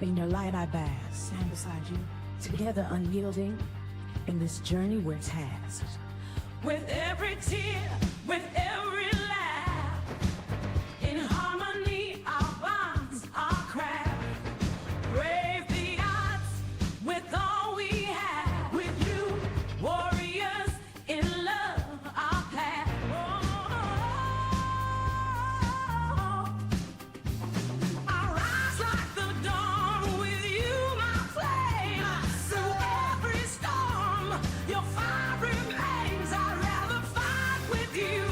In your light I bask, stand beside you, together unyielding, in this journey we're tasked. With every tear, with every laugh, in harmony our bonds are craft. Brave the odds with all we have. With you, warriors in love, our path. I rise like the dawn with you, my flame. Through every storm, your fire remains. I'd rather fight with you,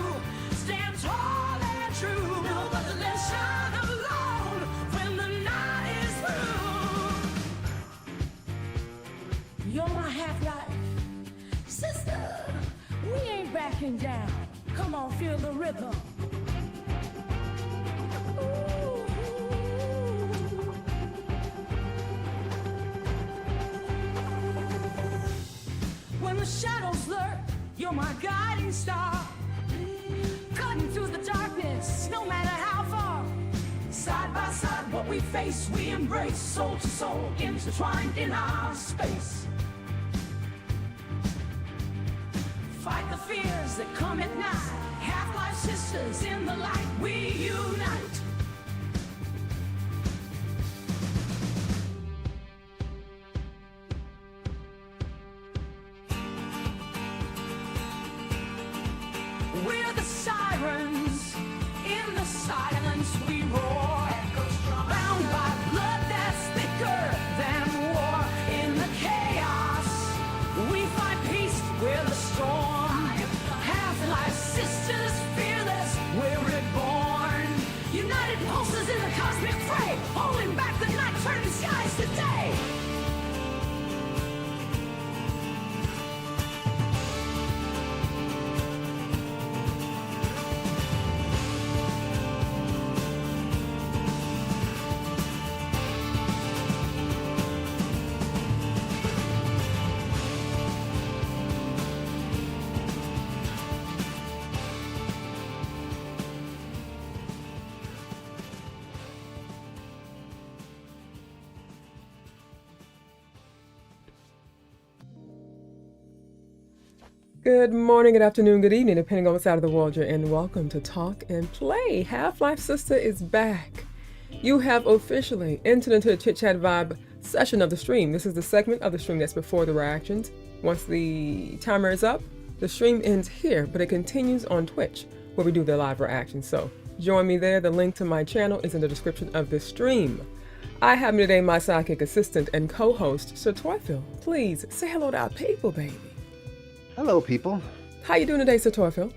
stand tall and true. No, but let's shine alone when the night is through. You're my half-life, sister. We ain't backing down. Come on, feel the rhythm. Ooh. When the shadows lurk, you're my guiding star. Cutting through the darkness, no matter how far. Side by side, what we face, we embrace. Soul to soul, intertwined in our space. Fight the fears that come at night. Half-life sisters in the light, we unite. We're the sirens, in the silence we roar. Bound by blood that's thicker than war. In the chaos, we find peace, we're the storm. Half-life sisters, fearless, we're reborn. United pulses in the cosmic fray, holding back the night, turning skies to day. Good morning, good afternoon, good evening, depending on what side of the world you're in. Welcome to Talk and Play. HalfLifeSistah is back. You have officially entered into the Chit-Chat Vibe Session of the stream. This is the segment of the stream that's before the reactions. Once the timer is up, the stream ends here, but it continues on Twitch, where we do the live reactions. So join me there. The link to my channel is in the description of this stream. I have today my sidekick assistant and co-host, Sir Torfil. Please say hello to our people, baby. Hello, people. How you doing today, Sir Torfil?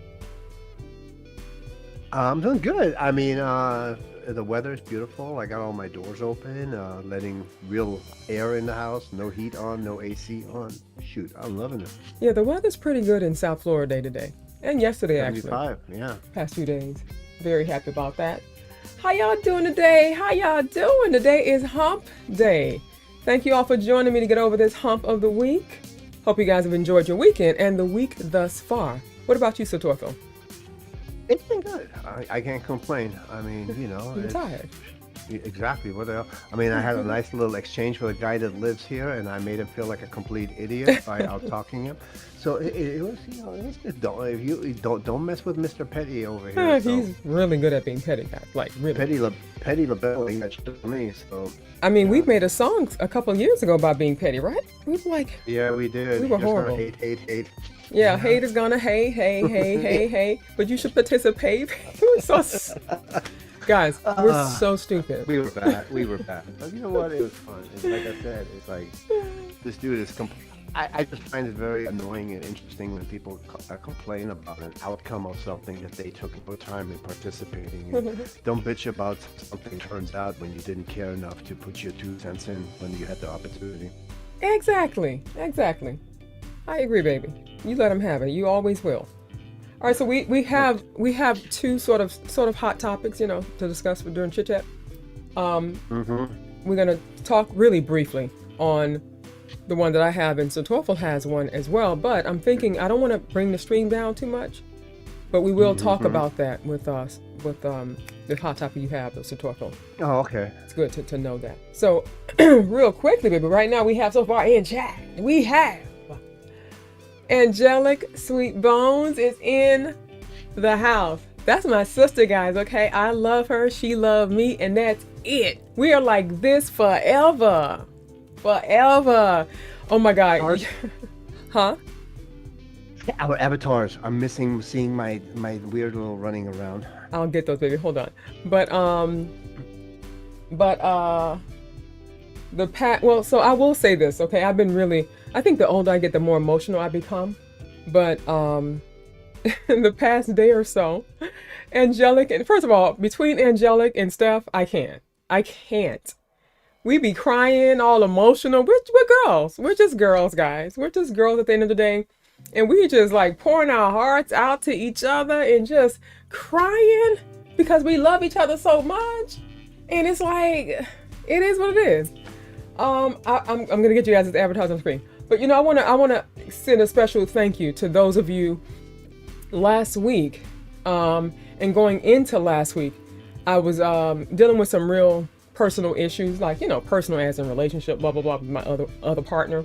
I'm doing good. I mean, the weather is beautiful. I got all my doors open, letting real air in the house. No heat on, no AC on. Shoot, I'm loving it. Yeah, the weather's pretty good in South Florida today. And yesterday, 75, actually. yeah. Past few days. Very happy about that. How y'all doing today? How y'all doing? Today is Hump Day. Thank you all for joining me to get over this hump of the week. Hope you guys have enjoyed your weekend and the week thus far. What about you, Sir Torfil? It's been good. I can't complain. I mean, you know. You're tired. Exactly. What the hell? I mean, I had a nice little exchange with a guy that lives here, and I made him feel like a complete idiot by out talking him. So it was, you know, it was good. Don't mess with Mr. Petty over here. He's really good at being petty, guys. Like really. Petty LaBelle ain't got shit to me. So. I mean, we made a song a couple of years ago about being petty, right? We were like. Yeah, we did. We were horrible. Hate. Yeah, hate is gonna hey. But you should participate. We're so. Guys, we're so stupid. We were bad. But you know what? It was fun. It's like I said, it's like this dude is. I just find it very annoying and interesting when people complain about an outcome of something that they took no time in participating in. Don't bitch about something turns out when you didn't care enough to put your 2 cents in when you had the opportunity. Exactly. I agree, baby. You let them have it. You always will. All right, so we have two sort of hot topics, you know, to discuss during Chit Chat. We're gonna talk really briefly on the one that I have, and so Torfil has one as well. But I'm thinking I don't want to bring the stream down too much. but we will talk about that with us, with the hot topic you have, the Satorful. Oh, okay. It's good to know that. So, real quickly, baby, right now we have so far in chat, we have Angelic Sweet Bones is in the house. That's my sister, guys, okay? I love her, she loved me, and that's it. We are like this forever. Forever. Oh my God. Huh? Our avatars are missing seeing my weird little running around. I'll get those, baby. Hold on. But well, so I will say this, okay? I've been really, I think the older I get, the more emotional I become. But in the past day or so, Angelic, and first of all, between Angelic and Steph, I can't. We be crying, all emotional. We're girls. We're just girls, guys. We're just girls at the end of the day. And we just like pouring our hearts out to each other and just crying because we love each other so much. And it's like, it is what it is. I'm gonna get you guys this advertising on screen. But you know, I wanna send a special thank you to those of you last week, and going into last week, I was dealing with some real personal issues, like, you know, personal as in relationship, blah, blah, blah, with my other partner.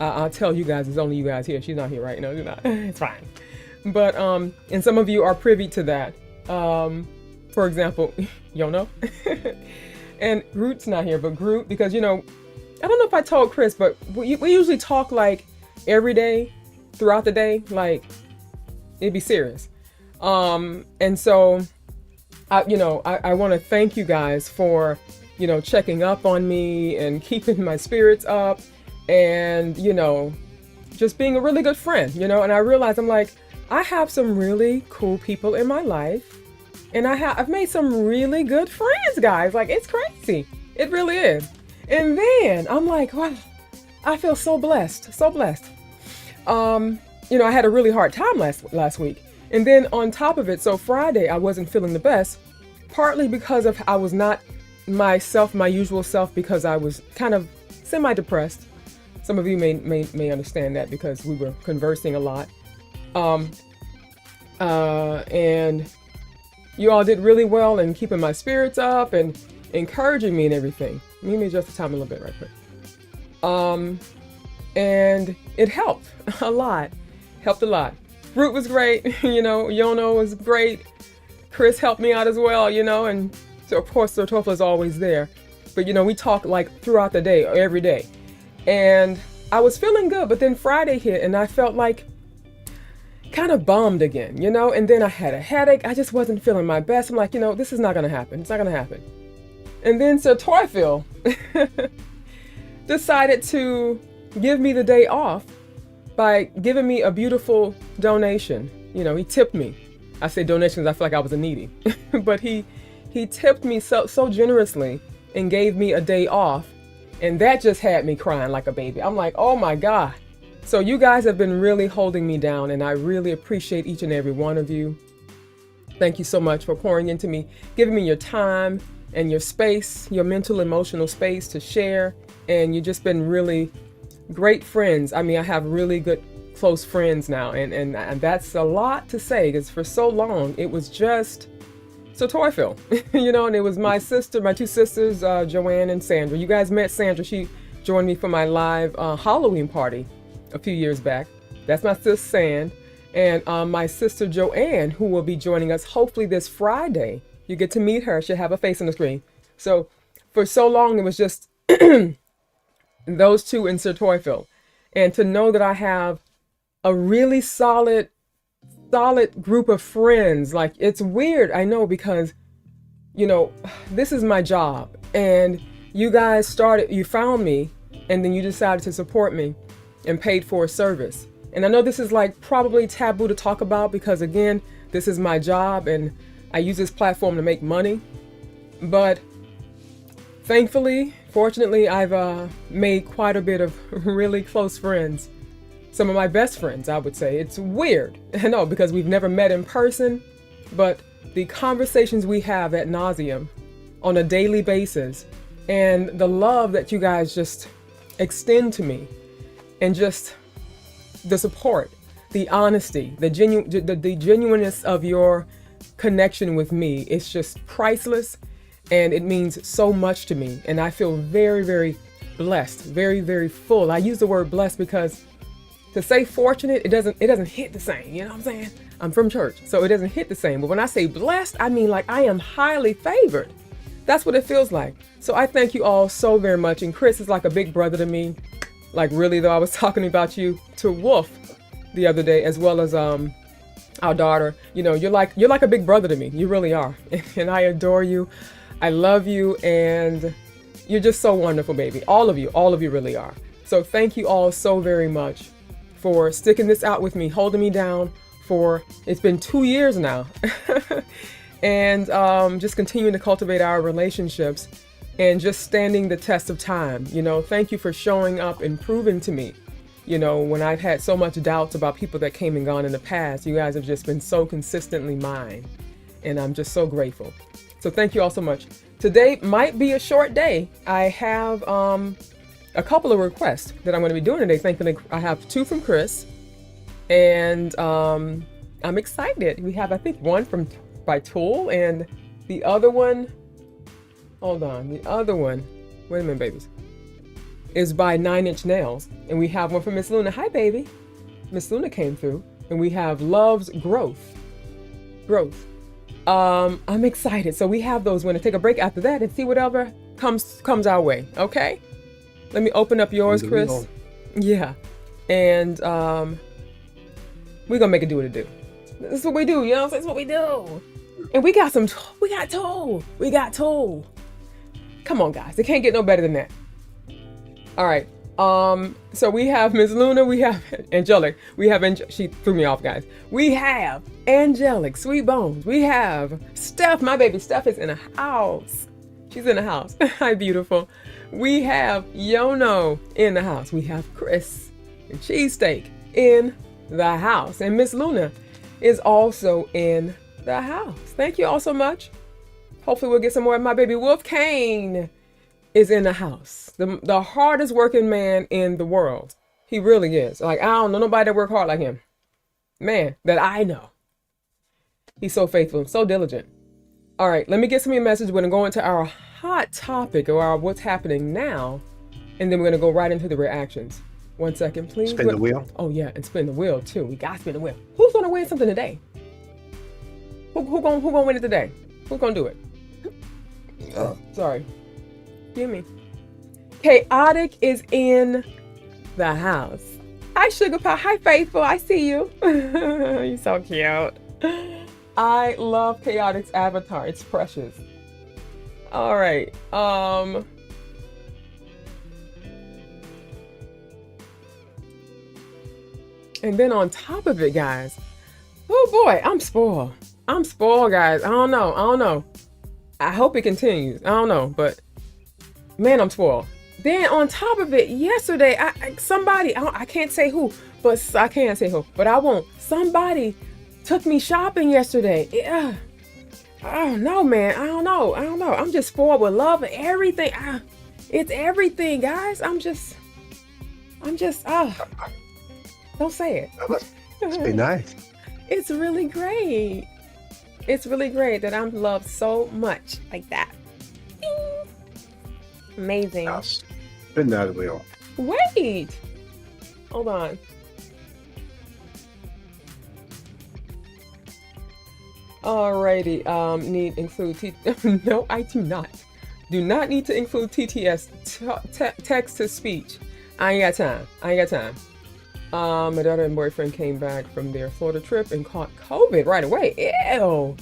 I'll tell you guys, it's only you guys here. She's not here, right? No, you're not. It's fine. But, and some of you are privy to that. For example, Jono. And Groot's not here, but Groot, because, you know, I don't know if I told Chris, but we usually talk like every day, throughout the day, like it'd be serious. And so, I want to thank you guys for, you know, checking up on me and keeping my spirits up and, you know, just being a really good friend, you know. And I realized I'm like, I have some really cool people in my life and I've made some really good friends, guys. Like, it's crazy. It really is. And then I'm like, wow, I feel so blessed, so blessed. You know, I had a really hard time last week. And then on top of it, so Friday, I wasn't feeling the best, partly because of I was not myself, my usual self, because I was kind of semi-depressed. Some of you may understand that because we were conversing a lot. And you all did really well in keeping my spirits up and encouraging me and everything. Let me adjust the time a little bit right quick. And it helped a lot. Helped a lot. Root was great, you know, Jono was great. Chris helped me out as well, you know, and so of course Satorful is always there. But you know, we talk like throughout the day, every day. And I was feeling good, but then Friday hit and I felt like kind of bummed again, you know, and then I had a headache. I just wasn't feeling my best. I'm like, you know, this is not gonna happen. It's not gonna happen. And then Satorful decided to give me the day off by giving me a beautiful donation. You know, he tipped me. I say donations, I feel like I was a needy. But he tipped me so generously and gave me a day off. And that just had me crying like a baby. I'm like, oh my God. So you guys have been really holding me down and I really appreciate each and every one of you. Thank you so much for pouring into me, giving me your time and your space, your mental, emotional space to share. And you've just been really great friends. I mean, I have really good, close friends now. And that's a lot to say because for so long, it was just Satorful, you know, and it was my sister, my two sisters, Joanne and Sandra. You guys met Sandra. She joined me for my live Halloween party a few years back. That's my sister Sand. And my sister Joanne, who will be joining us hopefully this Friday. You get to meet her. She'll have a face on the screen. So for so long, it was just those two in Satorful. And to know that I have a really solid group of friends, like, it's weird, I know, because, you know, this is my job. And you guys you found me, and then you decided to support me and paid for a service. And I know this is like probably taboo to talk about because, again, this is my job and I use this platform to make money. But thankfully, fortunately, I've made quite a bit of really close friends. Some of my best friends, I would say. It's weird, I know, because we've never met in person, but the conversations we have ad nauseum on a daily basis and the love that you guys just extend to me and just the support. the honesty, the genuineness of your connection with me. It's just priceless, and it means so much to me. And I feel very, very blessed, very, very full. I use the word blessed because to say fortunate, it doesn't hit the same. You know what I'm saying? I'm from church, so it doesn't hit the same. But when I say blessed, I mean like I am highly favored. That's what it feels like. So I thank you all so very much. And Chris is like a big brother to me. Like really though, I was talking about you to Wolf the other day, as well as our daughter. You know, you're like a big brother to me. You really are. And I adore you. I love you, and you're just so wonderful, baby. All of you really are. So thank you all so very much for sticking this out with me, holding me down for, it's been 2 years now. And just continuing to cultivate our relationships and just standing the test of time. You know, thank you for showing up and proving to me, you know, when I've had so much doubts about people that came and gone in the past, you guys have just been so consistently mine. And I'm just so grateful. So thank you all so much. Today might be a short day. I have a couple of requests that I'm going to be doing today. Thankfully, I have 2 from Chris, and I'm excited. We have, I think, one by Tool, and the other one, hold on, the other one, wait a minute, babies, is by 9 Inch Nails, and we have one from Miss Luna. Hi, baby. Miss Luna came through, and we have Love's Growth. I'm excited. So we have those. We're going to take a break after that and see whatever comes our way. Okay. Let me open up yours, Chris. Yeah. And we're going to make it do what it do. This is what we do. You know, that's what we do. And we got Tool. Come on, guys. It can't get no better than that. All right. So we have Miss Luna, we have Angelic, she threw me off, guys. We have Angelic, Sweet Bones, we have Steph, my baby Steph is in the house. She's in the house. Hi, beautiful. We have Jono in the house. We have Chris and Cheesesteak in the house. And Miss Luna is also in the house. Thank you all so much. Hopefully we'll get some more. My baby Wolf Kane is in the house. The hardest working man in the world. He really is. Like, I don't know nobody that work hard like him. Man, that I know. He's so faithful and so diligent. All right, let me get some of your messages. We're going to go into our hot topic, or our what's happening now. And then we're going to go right into the reactions. 1 second, please. Spin the wheel. Oh, yeah, and spin the wheel, too. We got to spin the wheel. Who's going to win something today? Who gonna win it today? Who's going to do it? Sorry. Give me. Chaotic is in the house. Hi, Sugar Pie. Hi, Faithful. I see you. You're so cute. I love Chaotic's avatar. It's precious. All right. And then on top of it, guys. Oh boy, I'm spoiled. I'm spoiled, guys. I don't know. I hope it continues. I don't know, but man, I'm spoiled. Then on top of it, yesterday, I can't say who, but I can't say who, but I won't. Somebody took me shopping yesterday. Yeah. I don't know, man. I don't know. I'm just spoiled with love and everything. It's everything, guys. I'm just, don't say it. Must be nice. It's really great. It's really great that I'm loved so much like that. Ding. Amazing. I'll spin that wheel. Wait. Hold on. Alrighty. Need include No, I do not. Do not need to include TTS, text to speech. I ain't got time. My daughter and boyfriend came back from their Florida trip and caught COVID right away. Ew.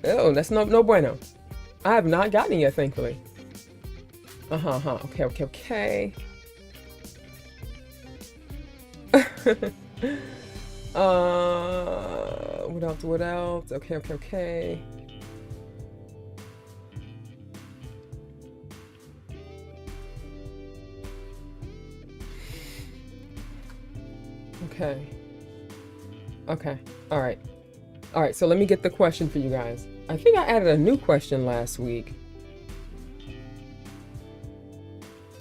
That's no bueno. I have not gotten it yet, thankfully. Okay. What else? Okay. Okay. All right. So let me get the question for you guys. I think I added a new question last week.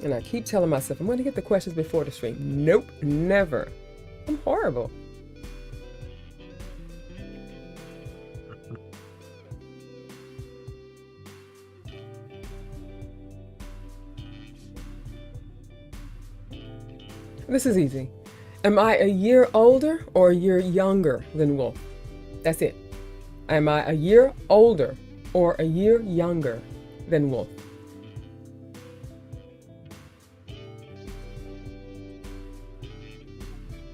And I keep telling myself, I'm going to get the questions before the stream. Nope, never. I'm horrible. This is easy. Am I a year older or a year younger than Wolf? That's it. Am I a year older or a year younger than Wolf?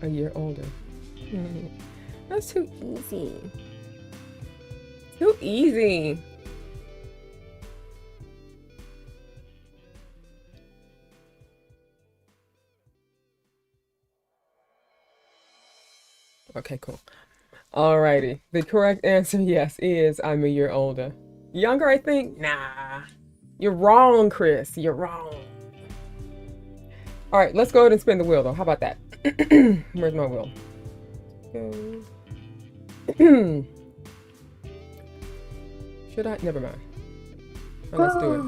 A year older. That's too easy. Too easy. Okay, cool. Alrighty. The correct answer, yes, is I'm a year older. Younger, I think? Nah. You're wrong, Chris. You're wrong. Alright, let's go ahead and spin the wheel, though. How about that? Where's my wheel? Should I? Never mind. Well, let's do it.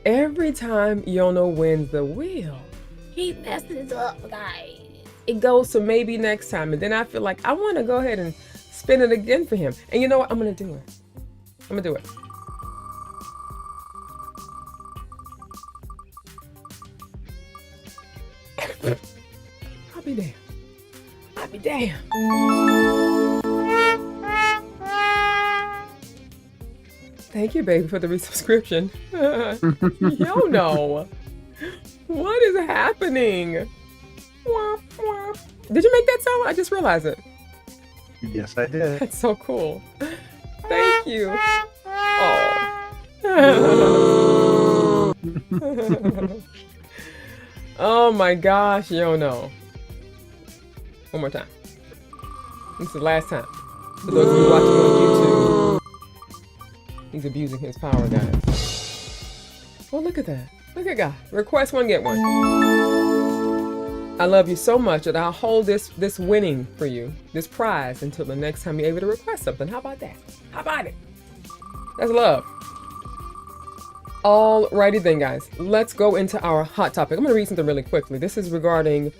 Every time Jono wins the wheel, he messes up, guys. It goes to maybe next time, and then I feel like I want to go ahead and spin it again for him. And you know what? I'm gonna do it. I'm gonna do it. I'll be damned. I'll be damned. Thank you, baby, for the resubscription. Jono, what is happening? Did you make that song? I just realized it. Yes, I did. That's so cool. Thank you. Oh. Oh my gosh, Jono. One more time. This is the last time. For those of you watching on YouTube, he's abusing his power, guys. Well, look at that. Look at God. Request one, get one. I love you so much that I'll hold this winning for you, this prize, until the next time you're able to request something. How about that? How about it? That's love. Alrighty then, guys. Let's go into our hot topic. I'm going to read something really quickly. This is regarding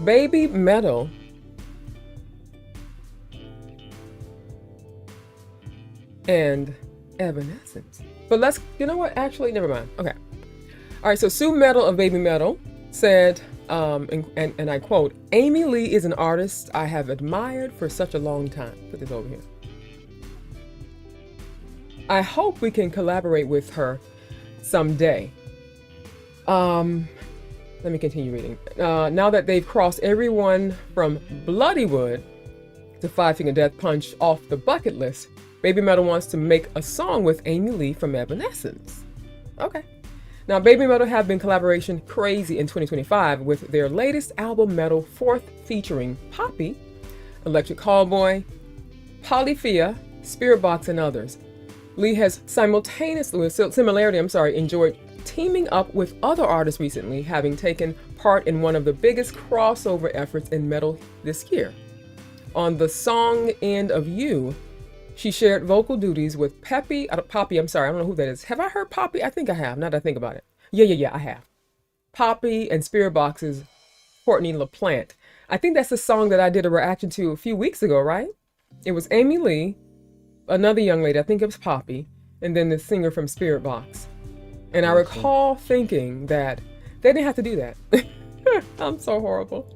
BABYMETAL and EVANESCENCE. But let's, you know what? Actually, never mind. Okay. All right. So Sue Metal of BABYMETAL said, and I quote, "Amy Lee is an artist I have admired for such a long time." Put this over here. "I hope we can collaborate with her someday." Let me continue reading. Now that they've crossed everyone from Bloodywood to Five Finger Death Punch off the bucket list, BABYMETAL wants to make a song with Amy Lee from EVANESCENCE. Okay. Now, BABYMETAL have been collaboration crazy in 2025 with their latest album, Metal 4th, featuring Poppy, Electric Callboy, Polyphia, Spirit Box, and others. Lee has enjoyed teaming up with other artists recently, having taken part in one of the biggest crossover efforts in metal this year. On the song End of You, she shared vocal duties with Poppy. I don't know who that is. Have I heard Poppy? I think I have, now that I think about it. Yeah, I have. Poppy and Spirit Box's Courtney LaPlante. I think that's the song that I did a reaction to a few weeks ago, right? It was Amy Lee, another young lady, I think it was Poppy, and then the singer from Spirit Box. And I recall thinking that they didn't have to do that. I'm so horrible.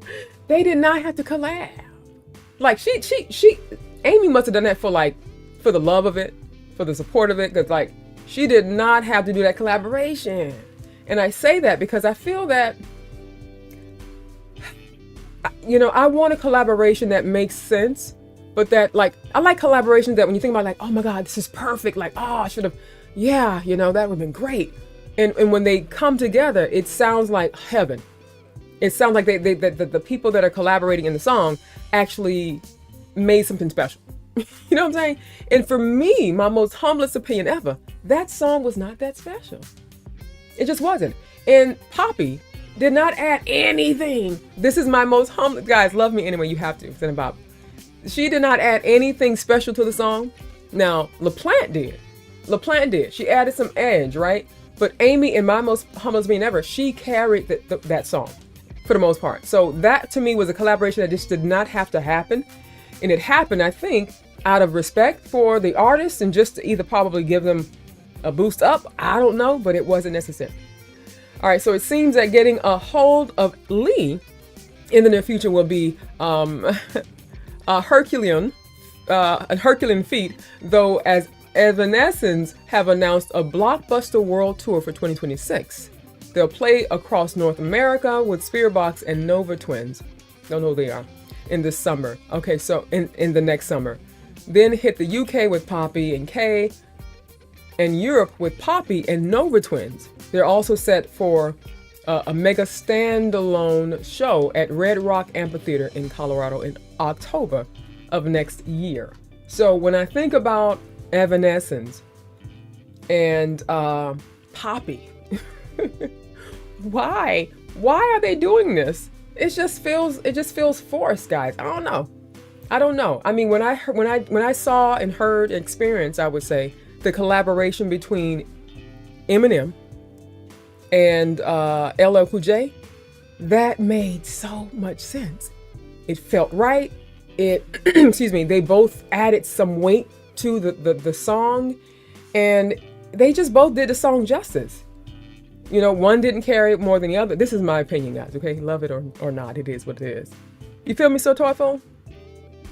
They did not have to collab. Like Amy must have done that for the love of it, for the support of it, because she did not have to do that collaboration. And I say that because I feel that, I want a collaboration that makes sense, but that I like collaborations that when you think about oh my God, this is perfect. I should have, that would have been great. And when they come together, it sounds like heaven. It sounds like the people that are collaborating in the song actually made something special. You know what I'm saying? And for me, my most humblest opinion ever, that song was not that special. It just wasn't. And Poppy did not add anything. This is my most humble, guys, love me anyway, you have to. Send about. She did not add anything special to the song. Now, LaPlante did. She added some edge, right? But Amy, in my most humblest being ever, she carried that song for the most part. So that to me was a collaboration that just did not have to happen. And it happened, I think, out of respect for the artists and just to either probably give them a boost up. I don't know, but it wasn't necessary. All right, so it seems that getting a hold of Lee in the near future will be a Herculean feat, though, as EVANESCENCE have announced a blockbuster world tour for 2026. They'll play across North America with Spiritbox and Nova Twins. Don't know who they are. In this summer. Okay, so in the next summer. Then hit the UK with Poppy and Kay, and Europe with Poppy and Nova Twins. They're also set for a mega standalone show at Red Rock Amphitheater in Colorado in October of next year. So when I think about EVANESCENCE and Poppy, why are they doing this? It just feels forced, guys. I don't know. I mean, when I saw and heard and experienced, I would say, the collaboration between Eminem and LL Cool J, that made so much sense. It felt right. Excuse me, they both added some weight to the song, and they just both did the song justice. You know, one didn't carry it more than the other. This is my opinion, guys, okay? Love it or not, it is what it is. You feel me, so Toyful?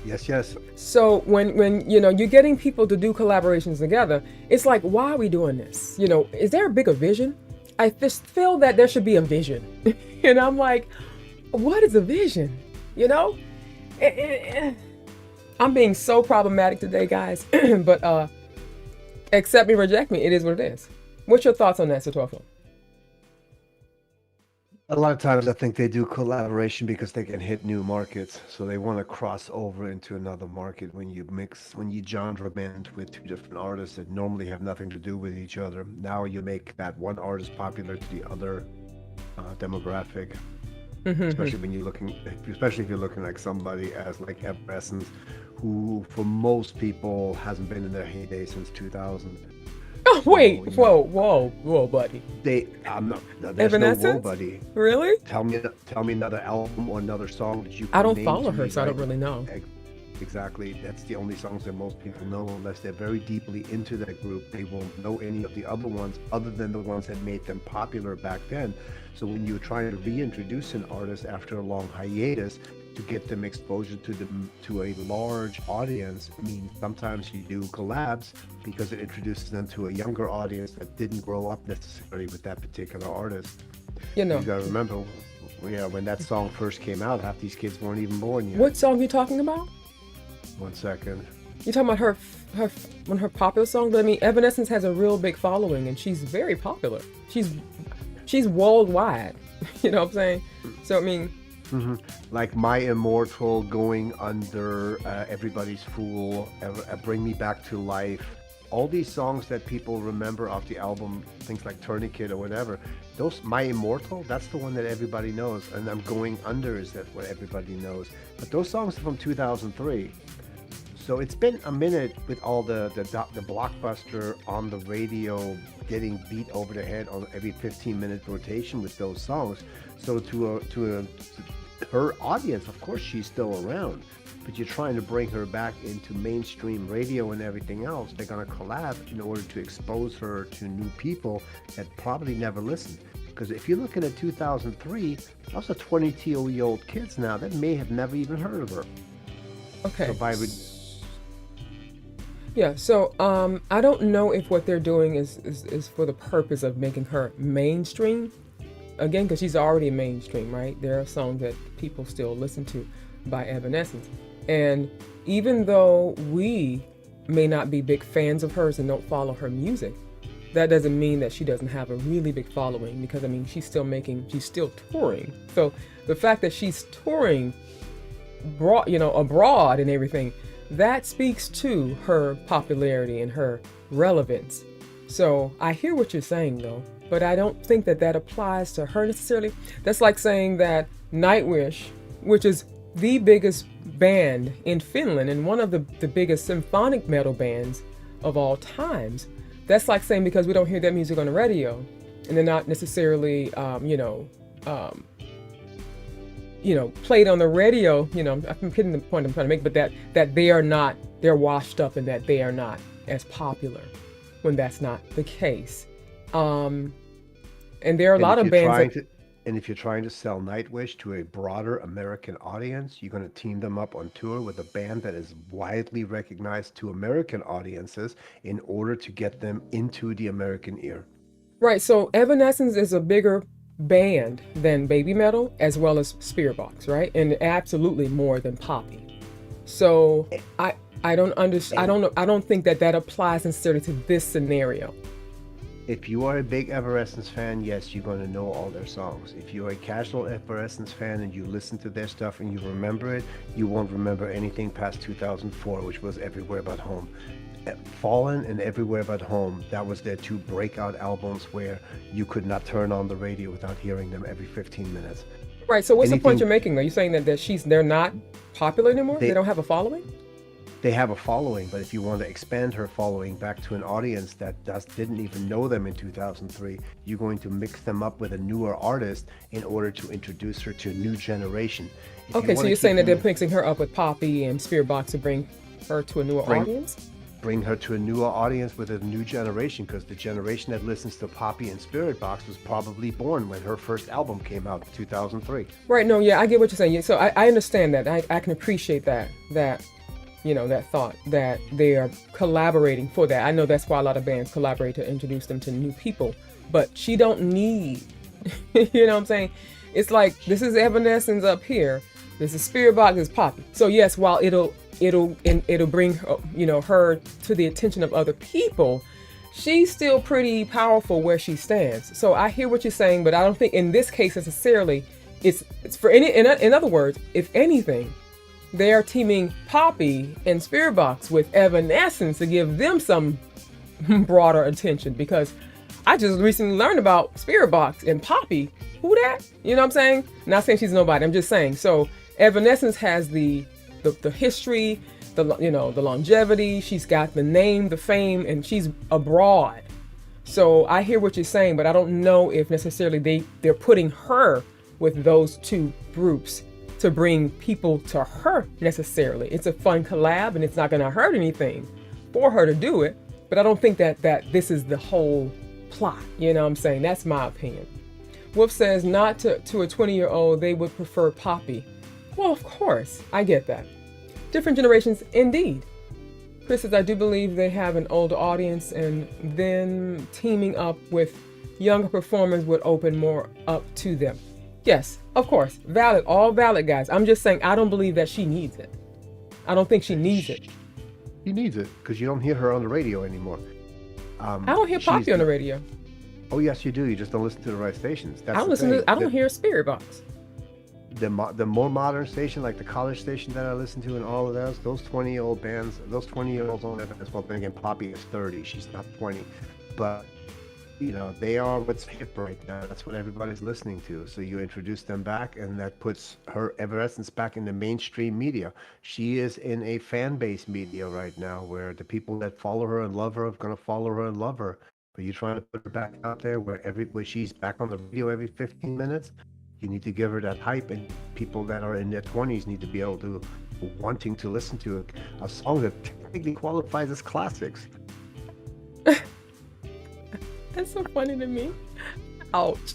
Yes. So when you know, you're getting people to do collaborations together, it's like, why are we doing this? You know, is there a bigger vision? I just feel that there should be a vision. And I'm like, what is a vision? You know? I'm being so problematic today, guys. But accept me, reject me, it is what it is. What's your thoughts on that, Toyful? A lot of times I think they do collaboration because they can hit new markets. So they want to cross over into another market. When you genre band with two different artists that normally have nothing to do with each other, now you make that one artist popular to the other demographic. Especially if you're looking like somebody as like EVANESCENCE, who for most people hasn't been in their heyday since 2000. Oh wait, whoa, buddy. There's EVANESCENCE? no whoa, buddy. Really? Tell me another album or another song that you can I don't name follow to her, me, so I don't right? really know. Exactly. That's the only songs that most people know. Unless they're very deeply into that group, they won't know any of the other ones other than the ones that made them popular back then. So when you're trying to reintroduce an artist after a long hiatus to get them exposure to a large audience, I mean, sometimes you do collabs because it introduces them to a younger audience that didn't grow up necessarily with that particular artist. You know. You gotta remember, when that song first came out, half these kids weren't even born yet. What song are you talking about? 1 second. You're talking about her one of her popular songs? But I mean, EVANESCENCE has a real big following, and she's very popular. She's worldwide. You know what I'm saying? So I mean, like My Immortal, Going Under, Everybody's Fool, Bring Me Back to Life. All these songs that people remember off the album, things like Tourniquet or whatever, those My Immortal, that's the one that everybody knows. And I'm Going Under is that what everybody knows. But those songs are from 2003. So it's been a minute with all the blockbuster on the radio getting beat over the head on every 15-minute rotation with those songs. So to her audience, of course, she's still around. But you're trying to bring her back into mainstream radio and everything else. They're going to collab in order to expose her to new people that probably never listened. Because if you're looking at 2003, those are 22-year-old kids now that may have never even heard of her. okay. So I don't know if what they're doing is for the purpose of making her mainstream. Again, because she's already mainstream, right? There are songs that people still listen to by EVANESCENCE. And even though we may not be big fans of hers and don't follow her music, that doesn't mean that she doesn't have a really big following, because I mean, she's still touring. So the fact that she's touring abroad and everything, that speaks to her popularity and her relevance. So I hear what you're saying though, but I don't think that applies to her necessarily. That's like saying that Nightwish, which is the biggest band in Finland and one of the biggest symphonic metal bands of all times, that's like saying because we don't hear that music on the radio, and they're not necessarily, played on the radio. I'm getting the point I'm trying to make, but that they're washed up and that they are not as popular, when that's not the case. And there are a lot of bands. And if you're trying to sell Nightwish to a broader American audience, you're going to team them up on tour with a band that is widely recognized to American audiences in order to get them into the American ear. Right. So Evanescence is a bigger band than BABYMETAL, as well as Spiritbox, right? And absolutely more than Poppy. So I don't understand. I don't think that applies necessarily to this scenario. If you are a big Evanescence fan, yes, you're going to know all their songs. If you're a casual Evanescence fan and you listen to their stuff and you remember it, you won't remember anything past 2004, which was Everywhere But Home. Fallen and Everywhere But Home, that was their two breakout albums where you could not turn on the radio without hearing them every 15 minutes. Right, so what's the point you're making? Are you saying that they're not popular anymore? They don't have a following? They have a following, but if you want to expand her following back to an audience that didn't even know them in 2003, you're going to mix them up with a newer artist in order to introduce her to a new generation. Okay, so you're saying that they're mixing her up with Poppy and Spiritbox to bring her to a newer audience? Bring her to a newer audience with a new generation, because the generation that listens to Poppy and Spiritbox was probably born when her first album came out in 2003. Right, no, yeah, I get what you're saying. So I understand that. I can appreciate that thought that they are collaborating for that. I know that's why a lot of bands collaborate to introduce them to new people, but she don't need, you know what I'm saying? It's like, this is Evanescence up here, this is Spiritbox, this is Poppy. So yes, while it'll bring her to the attention of other people, she's still pretty powerful where she stands. So I hear what you're saying, but I don't think in this case necessarily it's for any. In other words, if anything, they are teaming Poppy and Spiritbox with Evanescence to give them some broader attention, because I just recently learned about Spiritbox and Poppy. Who that? You know what I'm saying? Not saying she's nobody. I'm just saying. So Evanescence has the history, the longevity. She's got the name, the fame, and she's abroad. So I hear what you're saying, but I don't know if necessarily they're putting her with those two groups to bring people to her necessarily. It's a fun collab and it's not going to hurt anything for her to do it, but I don't think that this is the whole plot. You know what I'm saying? That's my opinion. Wolf says, not to a 20-year-old, they would prefer Poppy. Well, of course, I get that. Different generations, indeed. Chris says, I do believe they have an older audience, and then teaming up with younger performers would open more up to them. Yes, of course, valid, all valid, guys. I'm just saying I don't believe that she needs it. I don't think she needs it. She needs it because you don't hear her on the radio anymore. I don't hear Poppy on the radio. Oh yes, you do. You just don't listen to the right stations. I don't hear Spiritbox. The more modern station, like the college station that I listen to, and all of those 20-year-old bands, those 20-year-olds on that as well. Then again, Poppy is 30. She's not 20, but they are what's hip right now. That's what everybody's listening to. So you introduce them back, and that puts her Evanescence back in the mainstream media. She is in a fan base media right now, where the people that follow her and love her are going to follow her and love her. But you're trying to put her back out there where she's back on the radio every 15 minutes. You need to give her that hype, and people that are in their 20s need to be able to wanting to listen to a song that technically qualifies as classics. That's so funny to me. Ouch.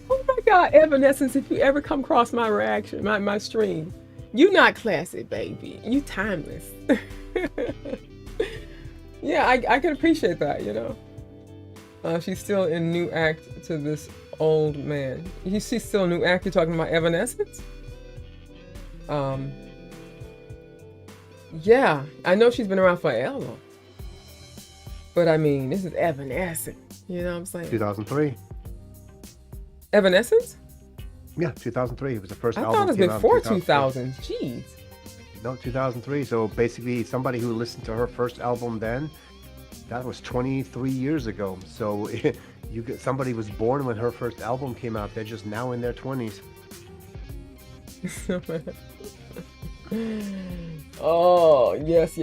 Oh my God, Evanescence, if you ever come across my reaction, my stream, you not classic, baby. You timeless. Yeah, I can appreciate that, She's still in new act to this old man. She's still a new act. You're talking about Evanescence? Yeah, I know she's been around forever. But I mean, this is Evanescence. You know what I'm saying? 2003. Evanescence? Yeah, 2003. It was the first I album. thought it was before 2000. Jeez. No, 2003. So basically, somebody who listened to her first album then, that was 23 years ago. So somebody was born when her first album came out. They're just now in their 20s. Oh, yes.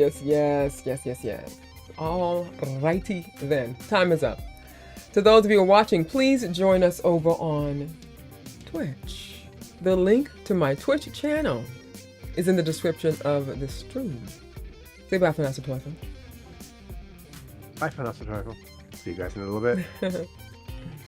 All righty then. Time is up. To those of you who are watching, please join us over on Twitch. The link to my Twitch channel is in the description of the stream. Say bye for now, Sir Twyford. Bye for now, Sir Twyford. See you guys in a little bit.